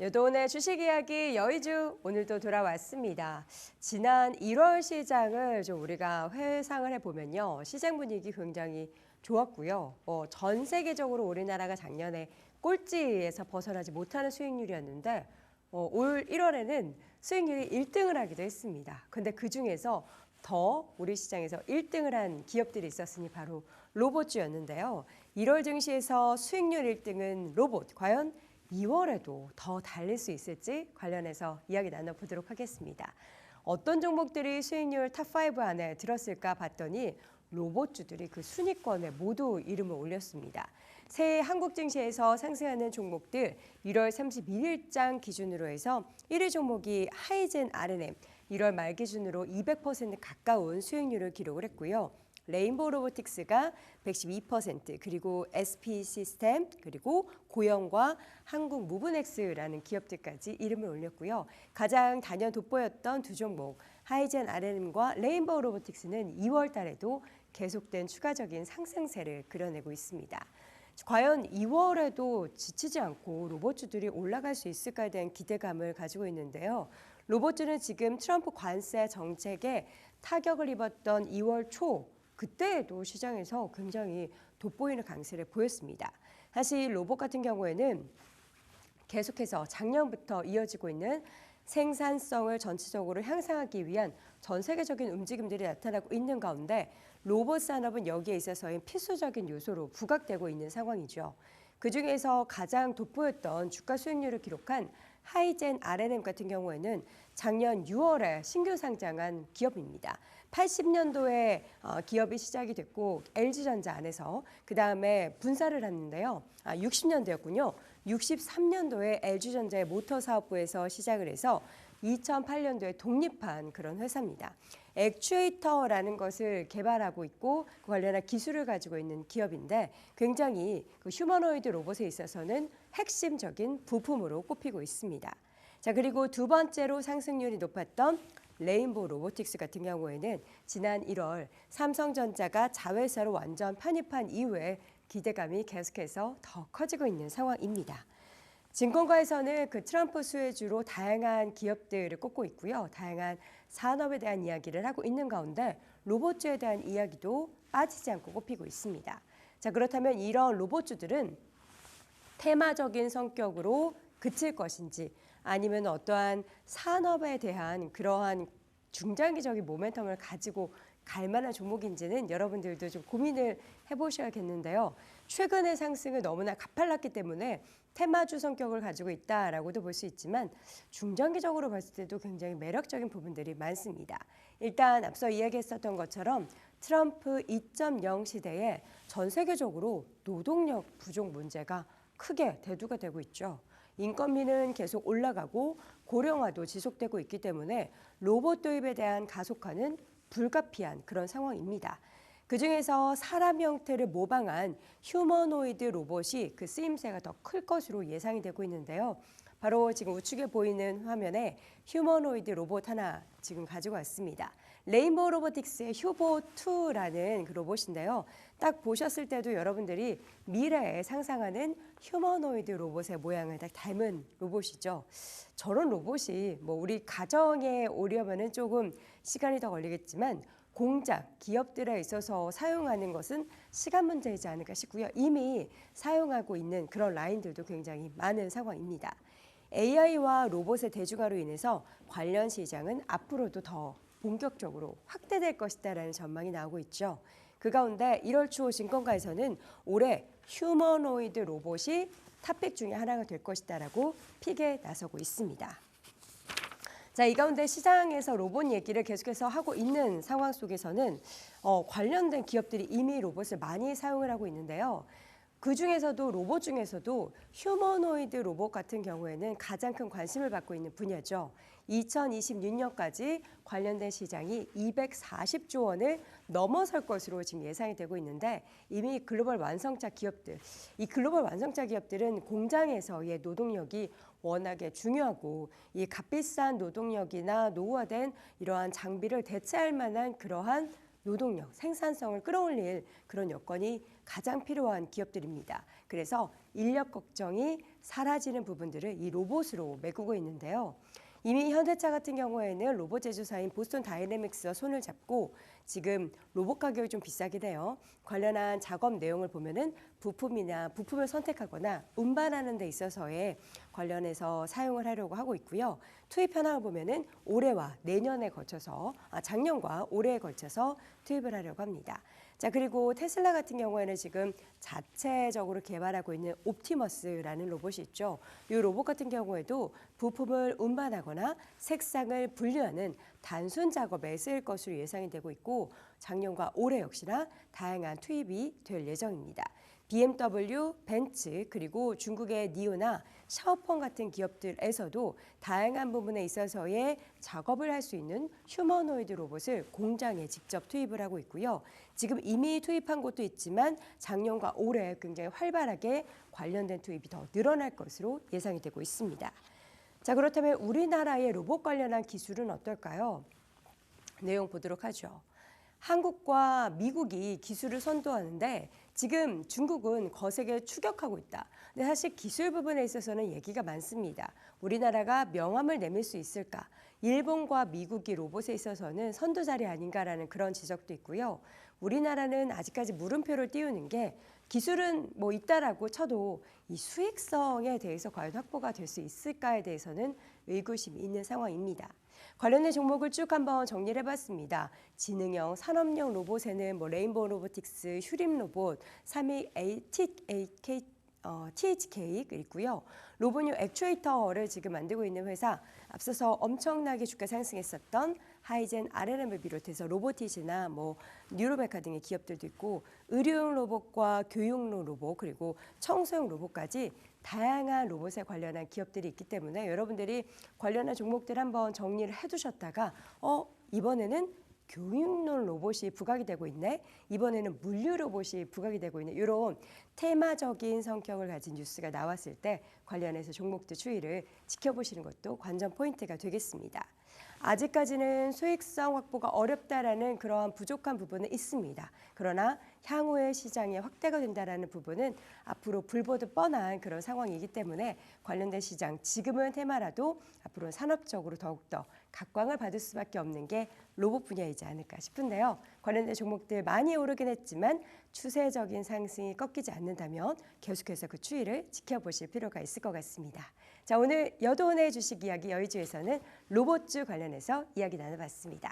여도온의 주식 이야기 여의주 오늘도 돌아왔습니다. 지난 1월 시장을 좀 우리가 회상을 해보면요. 시장 분위기 굉장히 좋았고요. 전 세계적으로 우리나라가 작년에 꼴찌에서 벗어나지 못하는 수익률이었는데 올 1월에는 수익률이 1등을 하기도 했습니다. 근데 그중에서 더 우리 시장에서 1등을 한 기업들이 있었으니 바로 로봇주였는데요. 1월 증시에서 수익률 1등은 로봇. 과연 2월에도 더 달릴 수 있을지 관련해서 이야기 나눠보도록 하겠습니다. 어떤 종목들이 수익률 탑5 안에 들었을까 봤더니 로봇주들이 그 순위권에 모두 이름을 올렸습니다. 새해 한국 증시에서 상승하는 종목들 1월 31일장 기준으로 해서 1위 종목이 하이젠 R&M 1월 말 기준으로 200% 가까운 수익률을 기록을 했고요. 레인보우 로보틱스가 112% 그리고 SP 시스템 그리고 고영과 한국 무브넥스라는 기업들까지 이름을 올렸고요. 가장 단연 돋보였던 두 종목 하이젠 R&M과 레인보우 로보틱스는 2월 달에도 계속된 추가적인 상승세를 그려내고 있습니다. 과연 2월에도 지치지 않고 로봇주들이 올라갈 수 있을까에 대한 기대감을 가지고 있는데요. 로봇주는 지금 트럼프 관세 정책에 타격을 입었던 2월 초 그때에도 시장에서 굉장히 돋보이는 강세를 보였습니다. 사실 로봇 같은 경우에는 계속해서 작년부터 이어지고 있는 생산성을 전체적으로 향상하기 위한 전 세계적인 움직임들이 나타나고 있는 가운데 로봇 산업은 여기에 있어서의 필수적인 요소로 부각되고 있는 상황이죠. 그중에서 가장 돋보였던 주가 수익률을 기록한 하이젠 R&M 같은 경우에는 작년 6월에 신규 상장한 기업입니다. 80년도에 기업이 시작이 됐고 LG전자 안에서 그다음에 분사를 했는데요. 60년도였군요. 63년도에 LG전자의 모터 사업부에서 시작을 해서 2008년도에 독립한 그런 회사입니다. 액추에이터라는 것을 개발하고 있고 그 관련한 기술을 가지고 있는 기업인데 굉장히 그 휴머노이드 로봇에 있어서는 핵심적인 부품으로 꼽히고 있습니다. 자, 그리고 두 번째로 상승률이 높았던 레인보우 로보틱스 같은 경우에는 지난 1월 삼성전자가 자회사로 완전 편입한 이후에 기대감이 계속해서 더 커지고 있는 상황입니다. 증권가에서는 그 트럼프 수혜주로 다양한 기업들을 꼽고 있고요. 다양한 산업에 대한 이야기를 하고 있는 가운데 로봇주에 대한 이야기도 빠지지 않고 꼽히고 있습니다. 자, 그렇다면 이런 로봇주들은 테마적인 성격으로 그칠 것인지 아니면 어떠한 산업에 대한 그러한 중장기적인 모멘텀을 가지고 갈 만한 종목인지는 여러분들도 좀 고민을 해보셔야겠는데요. 최근의 상승은 너무나 가팔랐기 때문에 테마주 성격을 가지고 있다라고도 볼 수 있지만 중장기적으로 봤을 때도 굉장히 매력적인 부분들이 많습니다. 일단 앞서 이야기했었던 것처럼 트럼프 2.0 시대에 전 세계적으로 노동력 부족 문제가 크게 대두가 되고 있죠. 인건비는 계속 올라가고 고령화도 지속되고 있기 때문에 로봇 도입에 대한 가속화는 불가피한 그런 상황입니다. 그중에서 사람 형태를 모방한 휴머노이드 로봇이 그 쓰임새가 더 클 것으로 예상이 되고 있는데요. 바로 지금 우측에 보이는 화면에 휴머노이드 로봇 하나 지금 가지고 왔습니다. 레인보우 로보틱스의 휴보2라는 그 로봇인데요. 딱 보셨을 때도 여러분들이 미래에 상상하는 휴머노이드 로봇의 모양을 딱 닮은 로봇이죠. 저런 로봇이 뭐 우리 가정에 오려면은 조금 시간이 더 걸리겠지만 공장, 기업들에 있어서 사용하는 것은 시간 문제이지 않을까 싶고요. 이미 사용하고 있는 그런 라인들도 굉장히 많은 상황입니다. AI와 로봇의 대중화로 인해서 관련 시장은 앞으로도 더 본격적으로 확대될 것이다라는 전망이 나오고 있죠. 그 가운데 1월 초 증권가에서는 올해 휴머노이드 로봇이 탑픽 중에 하나가 될 것이다라고 픽에 나서고 있습니다. 자, 이 가운데 시장에서 로봇 얘기를 계속해서 하고 있는 상황 속에서는 관련된 기업들이 이미 로봇을 많이 사용을 하고 있는데요. 그중에서도 로봇 중에서도 휴머노이드 로봇 같은 경우에는 가장 큰 관심을 받고 있는 분야죠. 2026년까지 관련된 시장이 240조 원을 넘어설 것으로 지금 예상이 되고 있는데 이미 글로벌 완성차 기업들, 이 글로벌 완성차 기업들은 공장에서의 노동력이 워낙에 중요하고 이 값비싼 노동력이나 노후화된 이러한 장비를 대체할 만한 그러한 노동력, 생산성을 끌어올릴 그런 여건이 가장 필요한 기업들입니다. 그래서 인력 걱정이 사라지는 부분들을 이 로봇으로 메꾸고 있는데요. 이미 현대차 같은 경우에는 로봇 제조사인 보스턴 다이내믹스와 손을 잡고 지금 로봇 가격이 좀 비싸긴 해요. 관련한 작업 내용을 보면은 부품을 선택하거나 운반하는 데 있어서의 관련해서 사용을 하려고 하고 있고요. 투입 현황을 보면은 올해와 내년에 걸쳐서 작년과 올해에 걸쳐서 투입을 하려고 합니다. 자, 그리고 테슬라 같은 경우에는 지금 자체적으로 개발하고 있는 옵티머스라는 로봇이 있죠. 이 로봇 같은 경우에도 부품을 운반하거나 색상을 분류하는 단순 작업에 쓰일 것으로 예상이 되고 있고 작년과 올해 역시나 다양한 투입이 될 예정입니다. BMW, 벤츠 그리고 중국의 니오나 샤오펑 같은 기업들에서도 다양한 부분에 있어서의 작업을 할 수 있는 휴머노이드 로봇을 공장에 직접 투입을 하고 있고요. 지금 이미 투입한 곳도 있지만 작년과 올해 굉장히 활발하게 관련된 투입이 더 늘어날 것으로 예상이 되고 있습니다. 자, 그렇다면 우리나라의 로봇 관련한 기술은 어떨까요? 내용 보도록 하죠. 한국과 미국이 기술을 선도하는데 지금 중국은 거세게 추격하고 있다. 근데 사실 기술 부분에 있어서는 얘기가 많습니다. 우리나라가 명함을 내밀 수 있을까? 일본과 미국이 로봇에 있어서는 선두 자리 아닌가라는 그런 지적도 있고요. 우리나라는 아직까지 물음표를 띄우는 게 기술은 뭐 있다라고 쳐도 이 수익성에 대해서 과연 확보가 될 수 있을까에 대해서는 의구심이 있는 상황입니다. 관련된 종목을 쭉 한번 정리를 해봤습니다. 지능형, 산업용 로봇에는 레인보우 로보틱스, 휴림 로봇, 3위 THK 있고요. 로봇용 액추에이터를 지금 만들고 있는 회사, 앞서서 엄청나게 주가 상승했었던 하이젠 RLM을 비롯해서 로보티즈나 뉴로메카 등의 기업들도 있고 의료용 로봇과 교육용 로봇 그리고 청소용 로봇까지 다양한 로봇에 관련한 기업들이 있기 때문에 여러분들이 관련한 종목들 한번 정리를 해두셨다가 이번에는 교육용 로봇이 부각이 되고 있네. 이번에는 물류 로봇이 부각이 되고 있네. 이런 테마적인 성격을 가진 뉴스가 나왔을 때 관련해서 종목들 추이를 지켜보시는 것도 관전 포인트가 되겠습니다. 아직까지는 수익성 확보가 어렵다라는 그러한 부족한 부분은 있습니다. 그러나 향후의 시장의 확대가 된다라는 부분은 앞으로 불보듯 뻔한 그런 상황이기 때문에 관련된 시장 지금은 테마라도 앞으로 산업적으로 더욱더 각광을 받을 수밖에 없는 게 로봇 분야이지 않을까 싶은데요. 관련된 종목들 많이 오르긴 했지만 추세적인 상승이 꺾이지 않는다면 계속해서 그 추이를 지켜보실 필요가 있을 것 같습니다. 자, 오늘 여도원의 주식 이야기 여의주에서는 로봇주 관련해서 이야기 나눠봤습니다.